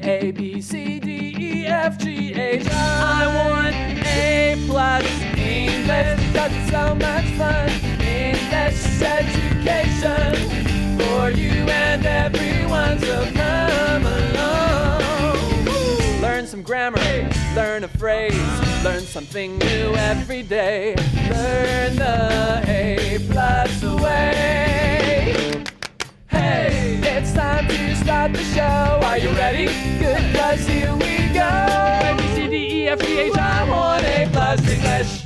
A, B, C, D, E, F, G, H, I want A+ English because it's so much fun. English education for you and everyone, so come along. Learn some grammar, learn a phrase, learn something new every day. Learn the A+ way. Hey, it's time to start the show. Are you ready? Good, 'cause here we go. A, B, C, D, E, F, G, H, I want A+ English.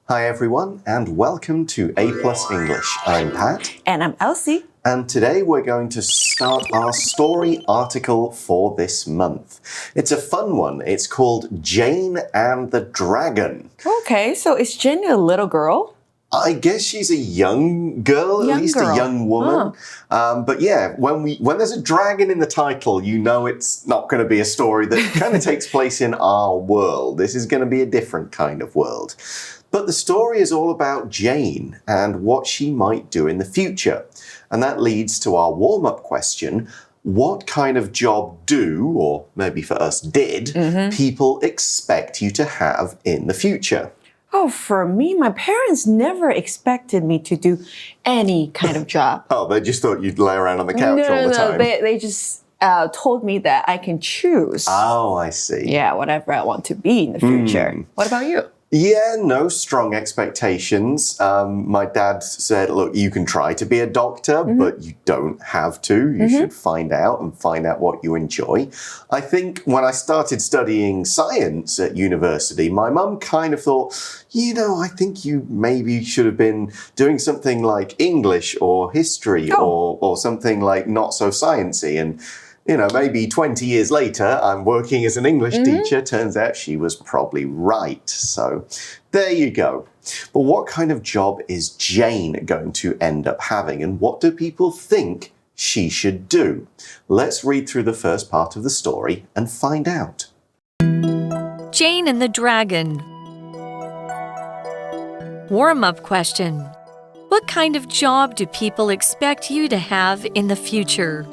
Hi everyone, and welcome to A+ English. I'm Pat. And I'm Elsie. And today we're going to start our story article for this month. It's a fun one. It's called Jane and the Dragon. Okay, so is Jane a little girl? I guess she's a young girl, at least a young woman. But yeah, when there's a dragon in the title, you know it's not going to be a story that kind of takes place in our world. This is going to be a different kind of world. But the story is all about Jane and what she might do in the future. And that leads to our warm-up question. What kind of job do, or maybe for us did, people expect you to have in the future? Oh, for me, my parents never expected me to do any kind of job. Oh, they just thought you'd lay around on the couch all the time. They just told me that I can choose. Oh, I see. Yeah, whatever I want to be in the future. What about you? Yeah, no strong expectations. My dad said, look, you can try to be a doctor, but you don't have to. You should find out what you enjoy. I think when I started studying science at university, my mum kind of thought, you know, I think you maybe should have been doing something like English or history or something like not so sciencey. And you know, maybe 20 years later, I'm working as an English teacher. Turns out she was probably right. So there you go. But what kind of job is Jane going to end up having? And what do people think she should do? Let's read through the first part of the story and find out. Jane and the Dragon. Warm-up question. What kind of job do people expect you to have in the future?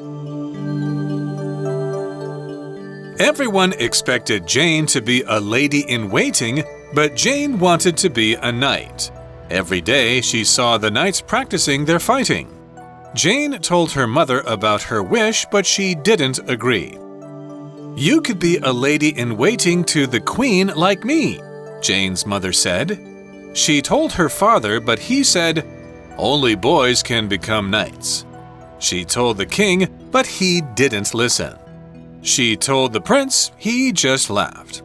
Everyone expected Jane to be a lady-in-waiting, but Jane wanted to be a knight. Every day, she saw the knights practicing their fighting. Jane told her mother about her wish, but she didn't agree. You could be a lady-in-waiting to the queen like me, Jane's mother said. She told her father, but he said, only boys can become knights. She told the king, but he didn't listen. She told the prince, he just laughed.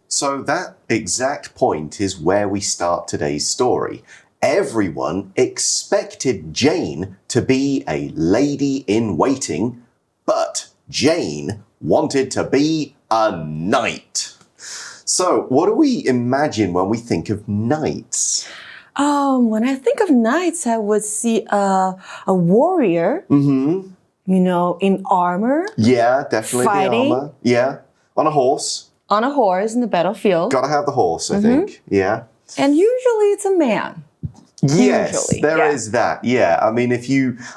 So that exact point is where we start today's story. Everyone expected Jane to be a lady-in-waiting, but Jane wanted to be a knight. So what do we imagine when we think of knights? When I think of knights, I would see a warrior. You know, in armor. Yeah, definitely fighting. The armor. Yeah, on a horse. On a horse in the battlefield. Gotta have the horse, I think. Yeah. And usually it's a man. Yes, usually, there is that. Yeah, I mean,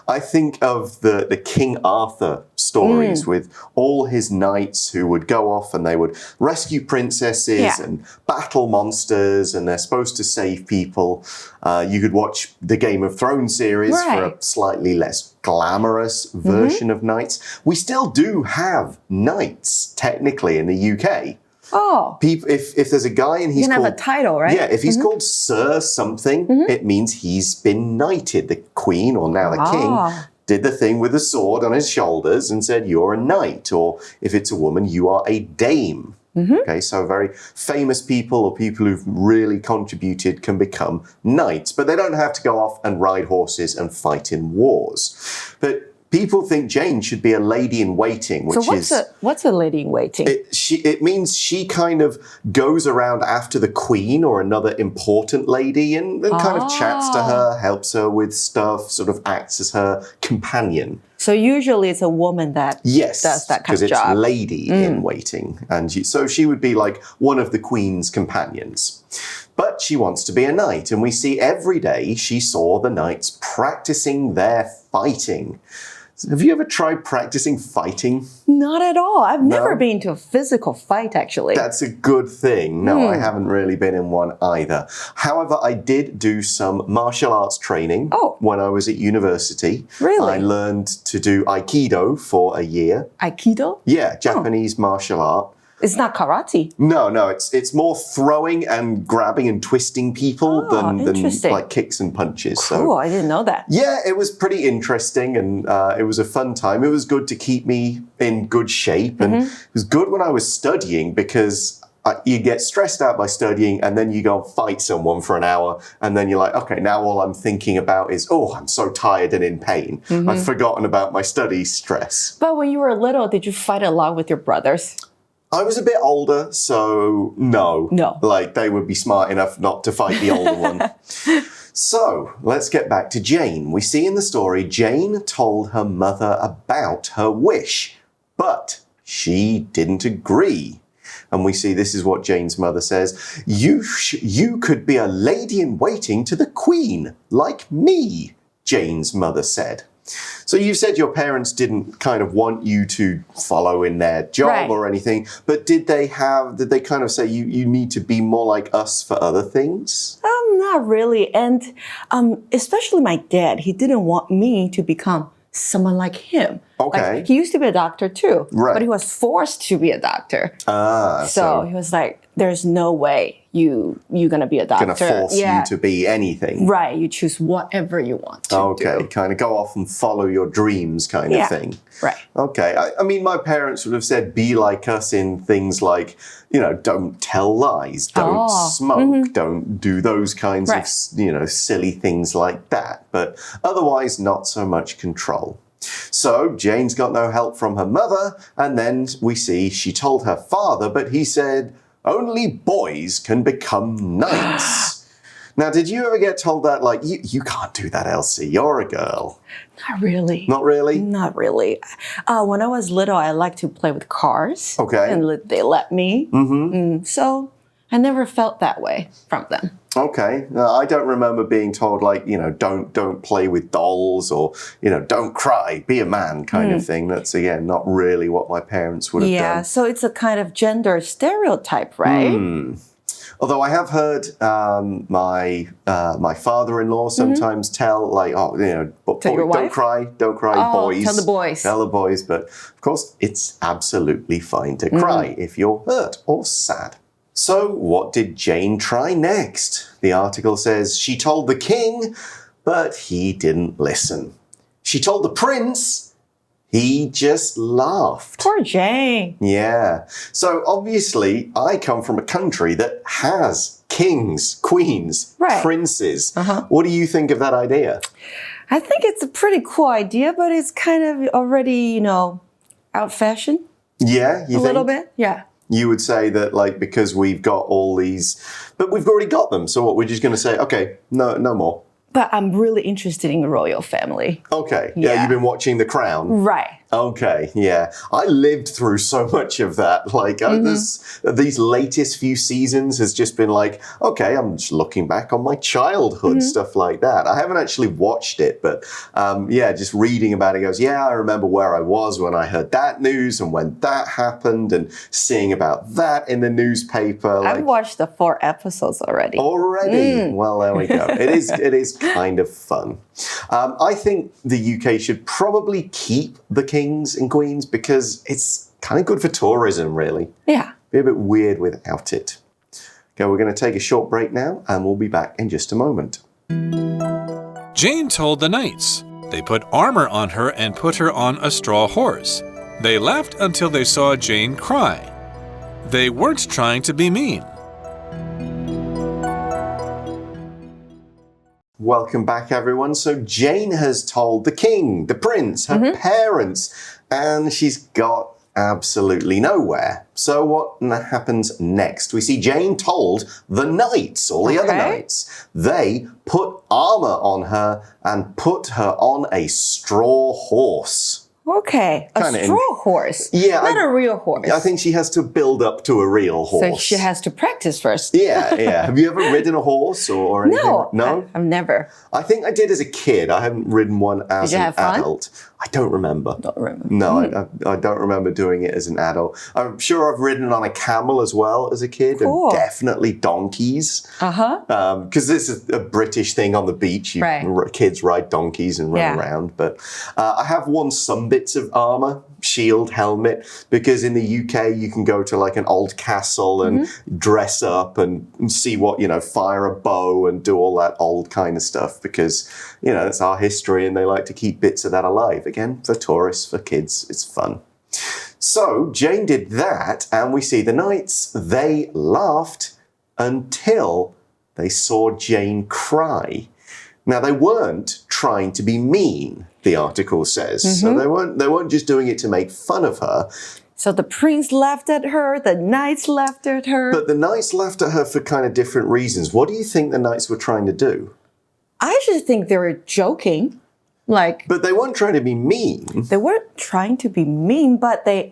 I think of the King Arthur stories with all his knights who would go off and they would rescue princesses and battle monsters, and they're supposed to save people. You could watch the Game of Thrones series for a slightly less glamorous version of knights. We still do have knights, technically, in the UK. Oh. If there's a guy and he's called... You can have a title, right? Yeah, if he's called Sir something, it means he's been knighted. The Queen, or now the King, did the thing with the sword on his shoulders and said, you're a knight. Or if it's a woman, you are a dame. Okay, so very famous people or people who've really contributed can become knights. But they don't have to go off and ride horses and fight in wars. But people think Jane should be a lady-in-waiting, which what's a lady-in-waiting? It means she kind of goes around after the queen or another important lady and kind of chats to her, helps her with stuff, sort of acts as her companion. So usually it's a woman that Yes, does that kind because of it's job. lady in waiting. And so she would be like one of the queen's companions. But she wants to be a knight. And we see every day she saw the knights practicing their fighting. Have you ever tried practicing fighting? Not at all. I've never been to a physical fight, actually. That's a good thing. No, I haven't really been in one either. However, I did do some martial arts training when I was at university. Really? I learned to do Aikido for a year. Aikido? Yeah, Japanese martial art. It's not karate. No, it's more throwing and grabbing and twisting people than like kicks and punches. Cool, I didn't know that. Yeah, it was pretty interesting and it was a fun time. It was good to keep me in good shape and it was good when I was studying because you get stressed out by studying and then you go and fight someone for an hour and then you're like, okay, now all I'm thinking about is, oh, I'm so tired and in pain. I've forgotten about my study stress. But when you were little, did you fight a lot with your brothers? I was a bit older, so no. Like, they would be smart enough not to fight the older one. So, let's get back to Jane. We see in the story, Jane told her mother about her wish, but she didn't agree. And we see this is what Jane's mother says. You could be a lady-in-waiting to the Queen, like me, Jane's mother said. So you said your parents didn't kind of want you to follow in their job or anything, but did they kind of say you need to be more like us for other things? Not really. And especially my dad, he didn't want me to become someone like him. Okay. Like, he used to be a doctor too, but he was forced to be a doctor. So he was like, there's no way you're going to be a doctor. Going to force you to be anything. Right. You choose whatever you want to do. Kind of go off and follow your dreams kind of thing. Right. Okay. I mean, my parents would have said, be like us in things like, don't tell lies, don't smoke, don't do those kinds of, silly things like that. But otherwise, not so much control. So Jane's got no help from her mother, and then we see she told her father, but he said, only boys can become knights. Now, did you ever get told that, like, you can't do that, Elsie, you're a girl? Not really. Not really? Not really. When I was little, I liked to play with cars. Okay. And they let me. So I never felt that way from them. Okay. I don't remember being told, like, don't play with dolls or, don't cry, be a man kind of thing. That's, again, not really what my parents would have done. Yeah, so it's a kind of gender stereotype, right? Although I have heard my father-in-law sometimes tell, like, don't cry, boys. Tell the boys. Tell the boys. But, of course, it's absolutely fine to cry if you're hurt or sad. So what did Jane try next? The article says she told the king, but he didn't listen. She told the prince, he just laughed. Poor Jane. Yeah. So obviously I come from a country that has kings, queens, princes. What do you think of that idea? I think it's a pretty cool idea, but it's kind of already, out-fashioned. Yeah, you think? A little bit, yeah. You would say that, like, because we've got all these, but we've already got them. So what, we're just going to say, okay, no more. But I'm really interested in the royal family. Okay. Yeah, you've been watching The Crown. Right. Okay, yeah. I lived through so much of that. Like, these latest few seasons has just been like, okay, I'm just looking back on my childhood, stuff like that. I haven't actually watched it, but just reading about it goes, yeah, I remember where I was when I heard that news and when that happened and seeing about that in the newspaper. I've watched the 4 episodes already. Already? Well, there we go. It is kind of fun. I think the UK should probably keep the kings and queens because it's kind of good for tourism, really. Yeah. Be a bit weird without it. Okay, we're going to take a short break now and we'll be back in just a moment. Jane told the knights. They put armor on her and put her on a straw horse. They laughed until they saw Jane cry. They weren't trying to be mean. Welcome back, everyone. So Jane has told the king, the prince, her parents, and she's got absolutely nowhere. So what happens next? We see Jane told the knights, all the other knights, they put armor on her and put her on a straw horse. Okay, a straw horse. Yeah. Not a real horse. I think she has to build up to a real horse. So she has to practice first. Yeah. Have you ever ridden a horse or anything? No? I've never. I think I did as a kid. I haven't ridden one as an adult. I don't remember. Don't remember. No, I don't remember doing it as an adult. I'm sure I've ridden on a camel as well as a kid. Cool. And definitely donkeys. Because this is a British thing on the beach. Kids ride donkeys and run around. But I have worn some bits of armor, shield, helmet, because in the UK you can go to like an old castle and dress up and see what, fire a bow and do all that old kind of stuff because, that's our history and they like to keep bits of that alive. Again, for tourists, for kids, it's fun. So Jane did that and we see the knights, they laughed until they saw Jane cry. Now, they weren't trying to be mean, the article says. So they weren't just doing it to make fun of her. So the prince laughed at her, the knights laughed at her. But the knights laughed at her for kind of different reasons. What do you think the knights were trying to do? I just think they were joking. But they weren't trying to be mean. They weren't trying to be mean, but they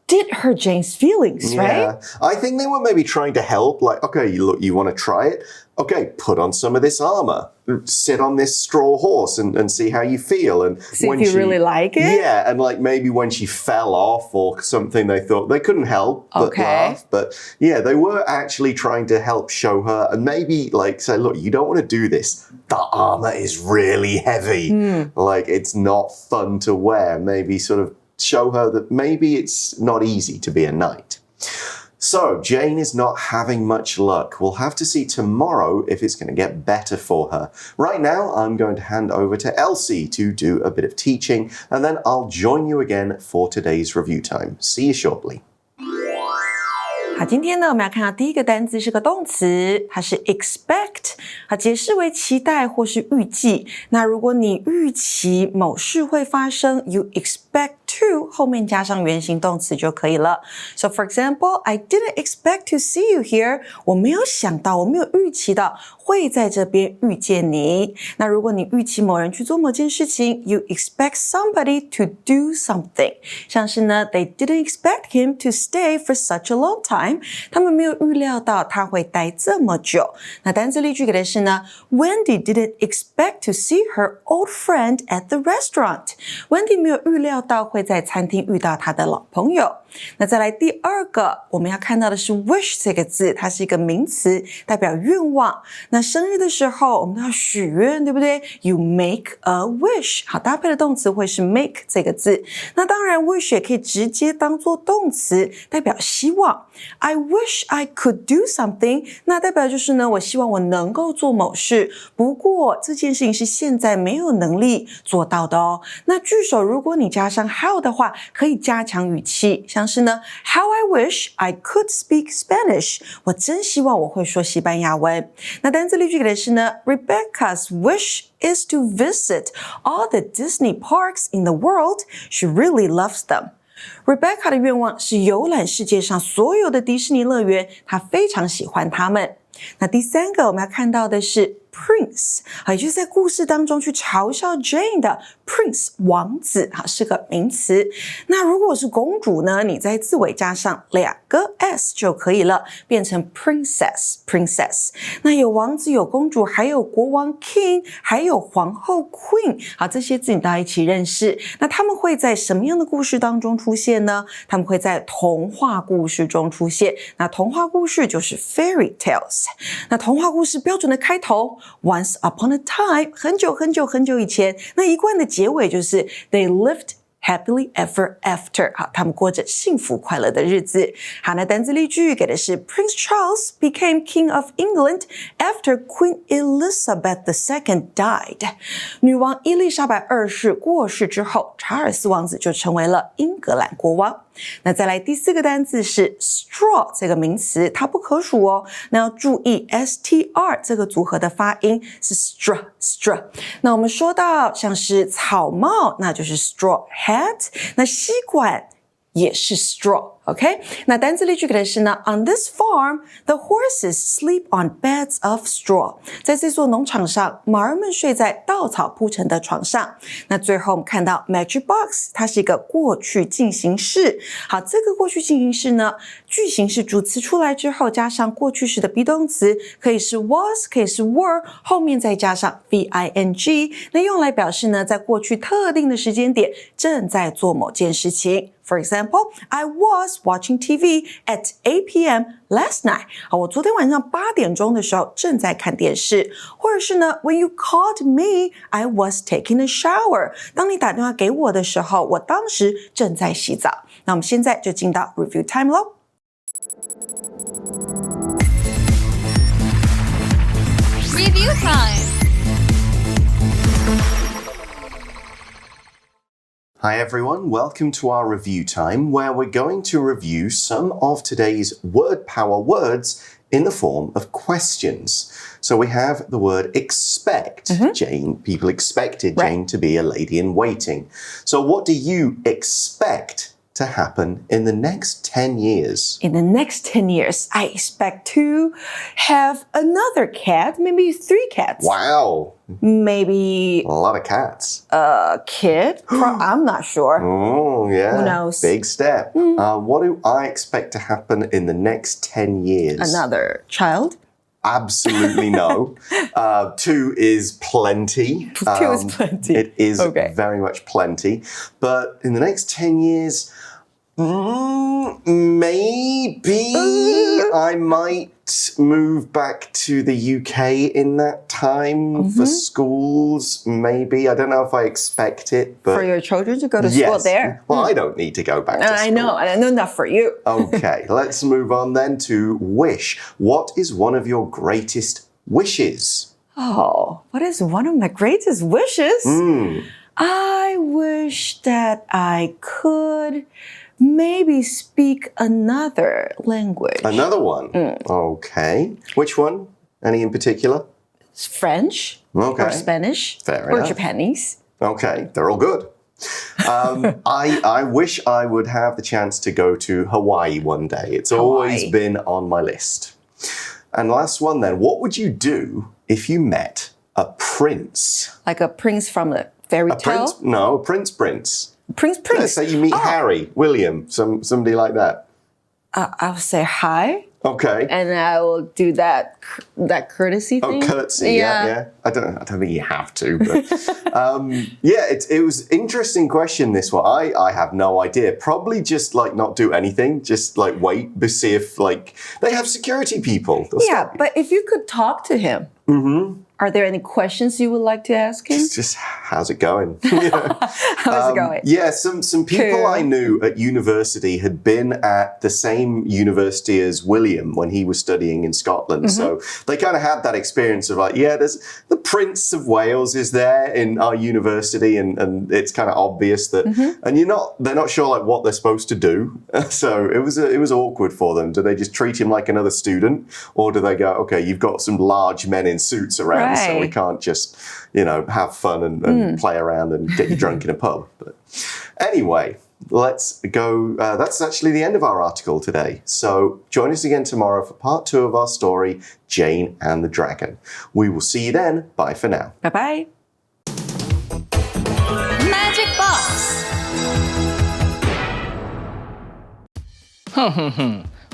did hurt Jane's feelings, right? I think they were maybe trying to help. Like, okay, look, you want to try it? Okay, put on some of this armor. Sit on this straw horse and see how you feel. And see if you really like it? Yeah, and like maybe when she fell off or something, they thought they couldn't help but laugh. But yeah, they were actually trying to help show her and maybe like say, look, you don't want to do this. The armor is really heavy. Like it's not fun to wear. Maybe sort of show her that maybe it's not easy to be a knight. So Jane is not having much luck. We'll have to see tomorrow if it's going to get better for her. Right now, I'm going to hand over to Elsie to do a bit of teaching, and then I'll join you again for today's review time. See you shortly. 好，今天呢，我们要看到第一个单字是个动词，它是 expect， 它解释为期待或是预计。那如果你预期某事会发生 ，you expect to 后面加上原形动词就可以了。So for example, I didn't expect to see you here. 我没有想到，我没有预期到会在这边遇见你。那如果你预期某人去做某件事情 ，you expect somebody to do something。像是呢 ，they didn't expect him to stay for such a long time。他们没有预料到他会待这么久。那单字例句给的是呢 ，Wendy didn't expect to see her old friend at the restaurant。Wendy 没有预料到会在餐厅遇到他的老朋友。那再来第二个，我们要看到的是 wish 这个字，它是一个名词，代表愿望。那生日的时候，我们都要许愿，对不对 ？You make a wish。好，搭配的动词会是 make 这个字。那当然 wish 也可以直接当做动词，代表希望。I wish I could do something。那代表就是呢，我希望我能够做某事，不过这件事情是现在没有能力做到的哦。那句首如果你加上 how 的话，可以加强语气，像是呢 How I wish I could speak Spanish。我真希望我会说西班牙文。那单字例句给的是呢 Rebecca's wish is to visit all the Disney parks in the world. She really loves them. Rebecca 的愿望是游览世界上所有的迪士尼乐园，她非常喜欢它们。那第三个我们要看到的是 Prince， 也就是在故事当中去嘲笑 Jane 的 Prince 王子，是个名词。那如果是公主呢，你在字尾加上2个 s 就可以了，变成 princess。那有王子，有公主，还有国王 king， 还有皇后 queen。好，这些字你都要一起认识。那他们会在什么样的故事当中出现呢？他们会在童话故事中出现。那童话故事就是 fairy tales。那童话故事标准的开头 Once upon a time， 很久很久很久以前，那一贯的结尾就是 They lived happily ever after。 好，他们过着幸福快乐的日子。好，那单字例句给的是 Prince Charles became King of England after Queen Elizabeth II died。 女王伊丽莎白二世过世之后，查尔斯王子就成为了英格兰国王。那再来第四个单字是 straw 这个名词，它不可数哦。那要注意 str 这个组合的发音是 straw。那我们说到像是草帽，那就是 straw hat。那吸管也是 straw。OK， 那单字例句给的是呢 ，On this farm, the horses sleep on beds of straw。在这座农场上，马儿们睡在稻草铺成的床上。那最后我们看到 magic box， 它是一个过去进行式。好，这个过去进行式呢，句型是主词出来之后加上过去式的 be 动词，可以是 was， 可以是 were， 后面再加上 VING， 那用来表示呢，在过去特定的时间点正在做某件事情。For example, I was watching TV at 8 p.m. last night. 好，我昨天晚上8点钟的时候正在看电视。或者是呢 When you called me, I was taking a shower. 当你打电话给我的时候，我当时正在洗澡。那我们现在就进到 review time 咯。Review time. Hi everyone, welcome to our review time where we're going to review some of today's word power words in the form of questions. So we have the word expect. Jane, people expected Jane to be a lady in waiting. So what do you expect to happen in the next 10 years? In the next 10 years, I expect to have another cat, maybe 3 cats. Wow, Maybe a lot of cats. a kid. I'm not sure. Oh, yeah. Who knows? Big step. What do I expect to happen in the next 10 years? Another child. Absolutely no. 2 is plenty. 2 is plenty. It is Okay. very much plenty. But in the next 10 years, maybe I might move back to the UK in that time for schools. Maybe. I don't know if I expect it, but For your children to go to school yes. there. Well, I don't need to go back to school. I know not for you. Okay, let's move on then to wish. What is one of your greatest wishes? Oh, what is one of my greatest wishes? I wish that I could maybe speak another language. Another one? Okay. Which one? Any in particular? French Okay. or Spanish Fair or enough. Japanese. Okay, they're all good. I wish I would have the chance to go to Hawaii one day. It's always Hawaii. been on my list. And last one then, what would you do if you met a prince? Like a prince from a fairy tale? Prince? No, a prince. Prince. Let's say you meet Harry, William, somebody like that. I'll say hi. Okay. And I will do that courtesy thing. Curtsy, yeah. I don't think you have to, but it was interesting question, this one. I have no idea. Probably just like not do anything, just like wait to see if like they have security people. They'll stop you. But if you could talk to him, are there any questions you would like to ask him? Just how's it going? How's it going? Yeah, some people Cool. I knew at university had been at the same university as William when he was studying in Scotland. So they kind of had that experience of like, there's the Prince of Wales is there in our university, and it's kind of obvious that, and they're not sure like what they're supposed to do. So it was awkward for them. Do they just treat him like another student, or do they go, okay, you've got some large men in suits around, so we Right. can't just have fun and play around and get you drunk in a pub. But anyway, let's go. That's actually the end of our article today. So join us again tomorrow for part 2 of our story, Jane and the Dragon. We will see you then. Bye for now. Bye-bye. Magic Box.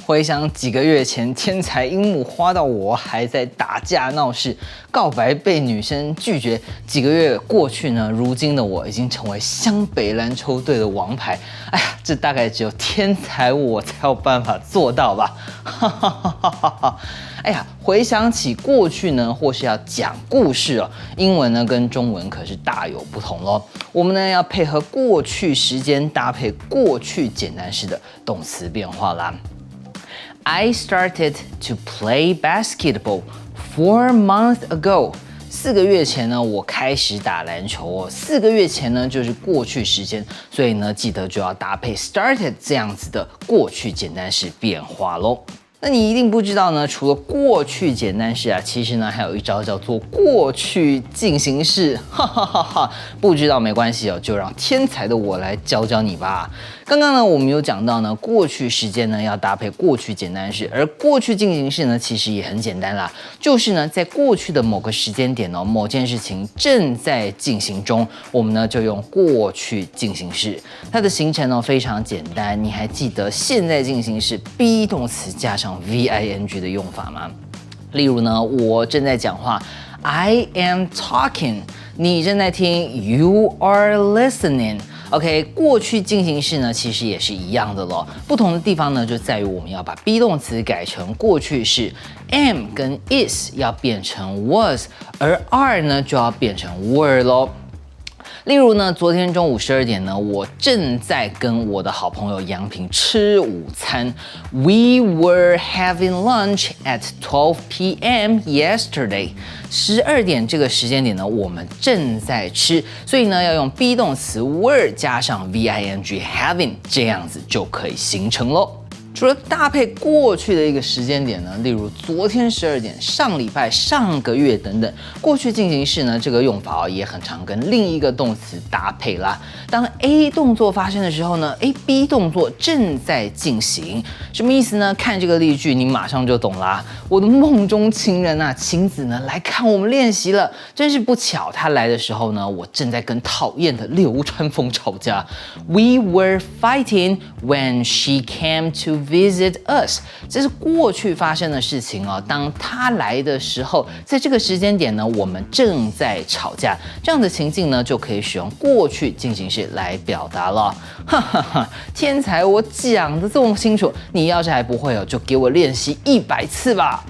回想几个月前，天才樱木花道我还在打架闹事，告白被女生拒绝。几个月过去呢，如今的我已经成为湘北篮球队的王牌。哎呀，这大概只有天才我才有办法做到吧！哈哈哈哈哈哈！哎呀，回想起过去呢，或是要讲故事哦，英文呢跟中文可是大有不同咯。我们呢要配合过去时间搭配过去简单式的动词变化啦。I started to play basketball 4 months ago. 4个月前呢，我开始打篮球哦。4个月前呢，就是过去时间，所以呢，记得就要搭配 started 这样子的过去简单式变化咯。那你一定不知道呢，除了过去简单式啊，其实呢还有一招叫做过去进行式，哈哈哈哈！不知道没关系哦，就让天才的我来教教你吧。刚刚呢，我们有讲到呢，过去时间呢要搭配过去简单式，而过去进行式呢其实也很简单啦，就是呢在过去的某个时间点哦，某件事情正在进行中，我们呢就用过去进行式。它的形成呢非常简单，你还记得现在进行式 be 动词加上 VING 的用法吗？例如呢，我正在讲话 ，I am talking， 你正在听 ，You are listening。OK， 过去进行式呢，其实也是一样的咯。不同的地方呢，就在于我们要把 be 动词改成过去式 ，am 跟 is 要变成 was， 而 are 呢就要变成 were 咯。例如呢，昨天中午12点呢，我正在跟我的好朋友杨平吃午餐。We were having lunch at 12 p.m. yesterday。12点这个时间点呢，我们正在吃，所以呢，要用 be 动词 were 加上 VING having， 这样子就可以形成咯。除了搭配过去的一个时间点呢，例如昨天12点、上礼拜、上个月等等，过去进行式呢这个用法也很常跟另一个动词搭配啦。当 A 动作发生的时候呢，B 动作正在进行，什么意思呢？看这个例句你马上就懂啦。我的梦中情人啊，晴子呢来看我们练习了，真是不巧，他来的时候呢，我正在跟讨厌的流川枫吵架。We were fighting when she came to visit us， 这是过去发生的事情哦。当他来的时候，在这个时间点呢，我们正在吵架，这样的情境呢，就可以使用过去进行式来表达了。哈哈哈，天才，我讲的这么清楚，你要是还不会哦，就给我练习100次吧。